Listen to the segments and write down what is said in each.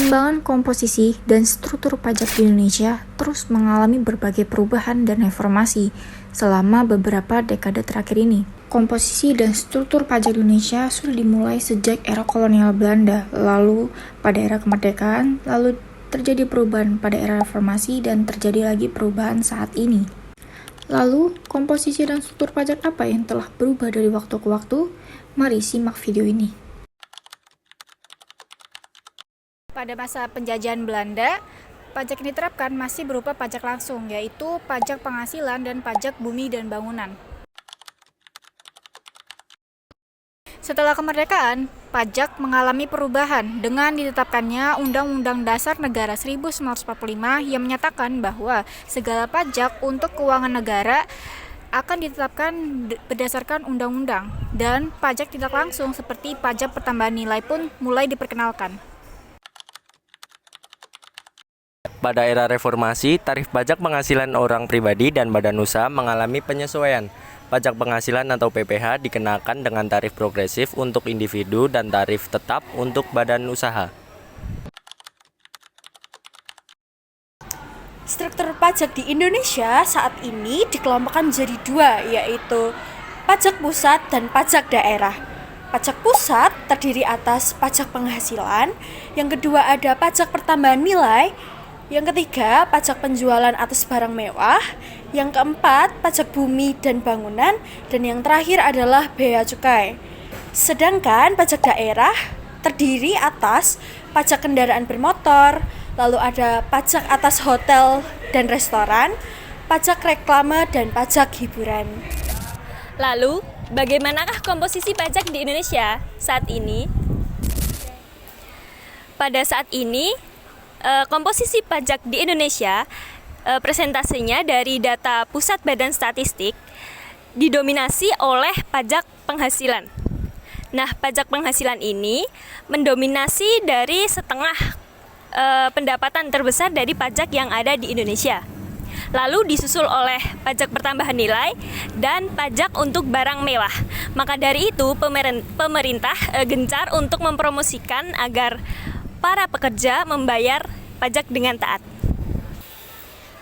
Perkembangan komposisi dan struktur pajak di Indonesia terus mengalami berbagai perubahan dan reformasi selama beberapa dekade terakhir ini. Komposisi dan struktur pajak di Indonesia sudah dimulai sejak era kolonial Belanda, lalu pada era kemerdekaan, lalu terjadi perubahan pada era reformasi dan terjadi lagi perubahan saat ini. Lalu, komposisi dan struktur pajak apa yang telah berubah dari waktu ke waktu? Mari simak video ini. Pada masa penjajahan Belanda, pajak yang diterapkan masih berupa pajak langsung, yaitu pajak penghasilan dan pajak bumi dan bangunan. Setelah kemerdekaan, pajak mengalami perubahan dengan ditetapkannya Undang-Undang Dasar Negara 1945 yang menyatakan bahwa segala pajak untuk keuangan negara akan ditetapkan berdasarkan undang-undang, dan pajak tidak langsung seperti pajak pertambahan nilai pun mulai diperkenalkan. Pada era reformasi, tarif pajak penghasilan orang pribadi dan badan usaha mengalami penyesuaian. Pajak penghasilan atau PPh dikenakan dengan tarif progresif untuk individu dan tarif tetap untuk badan usaha. Struktur pajak di Indonesia saat ini dikelompokkan menjadi dua, yaitu pajak pusat dan pajak daerah. Pajak pusat terdiri atas pajak penghasilan, yang kedua ada pajak pertambahan nilai, yang ketiga, pajak penjualan atas barang mewah. Yang keempat, pajak bumi dan bangunan. Dan yang terakhir adalah bea cukai. Sedangkan pajak daerah terdiri atas pajak kendaraan bermotor, lalu ada pajak atas hotel dan restoran, pajak reklame, dan pajak hiburan. Lalu, bagaimanakah komposisi pajak di Indonesia saat ini? Pada saat ini, komposisi pajak di Indonesia, presentasenya dari data Pusat Badan Statistik, didominasi oleh pajak penghasilan. Nah, pajak penghasilan ini mendominasi dari setengah pendapatan terbesar dari pajak yang ada di Indonesia. Lalu disusul oleh pajak pertambahan nilai dan pajak untuk barang mewah. Maka dari itu, pemerintah gencar untuk mempromosikan agar para pekerja membayar pajak dengan taat.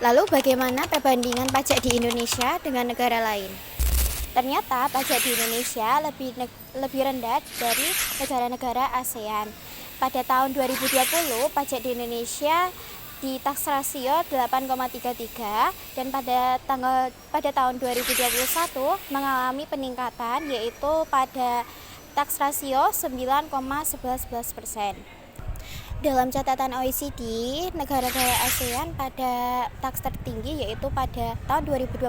Lalu bagaimana perbandingan pajak di Indonesia dengan negara lain? Ternyata pajak di Indonesia lebih rendah dari negara-negara ASEAN. Pada tahun 2020, pajak di Indonesia di tax ratio 8,33 dan pada tahun 2021 mengalami peningkatan, yaitu pada tax ratio 9,11%. Dalam catatan OECD, negara-negara ASEAN pada taks tertinggi yaitu pada tahun 2021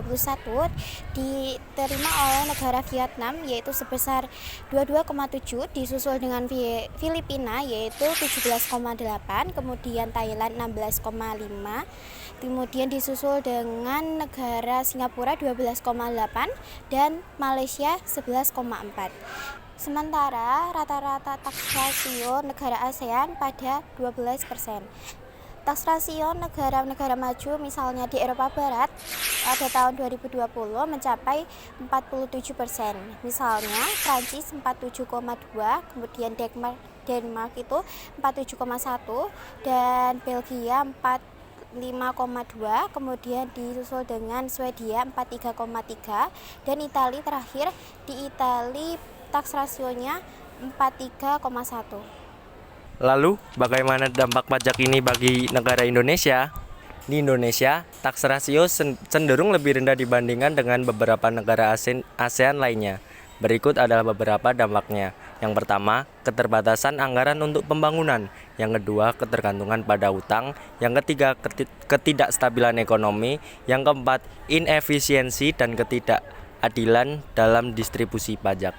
diterima oleh negara Vietnam yaitu sebesar 22,7, disusul dengan Filipina yaitu 17,8, kemudian Thailand 16,5, kemudian disusul dengan negara Singapura 12,8 dan Malaysia 11,4. Sementara rata-rata tax rasio negara ASEAN pada 12%. Tax rasio negara-negara maju misalnya di Eropa Barat pada tahun 2020 mencapai 47%. Misalnya Prancis 47,2, kemudian Denmark itu 47,1 dan Belgia 5,2, kemudian disusul dengan Swedia 43,3 dan Italia terakhir. Di Italia tax rasionya 43,1. Lalu, bagaimana dampak pajak ini bagi negara Indonesia? Di Indonesia, tax rasio cenderung lebih rendah dibandingkan dengan beberapa negara ASEAN lainnya. Berikut adalah beberapa dampaknya. Yang pertama, keterbatasan anggaran untuk pembangunan. Yang kedua, ketergantungan pada utang. Yang ketiga, ketidakstabilan ekonomi. Yang keempat, inefisiensi dan ketidakadilan dalam distribusi pajak.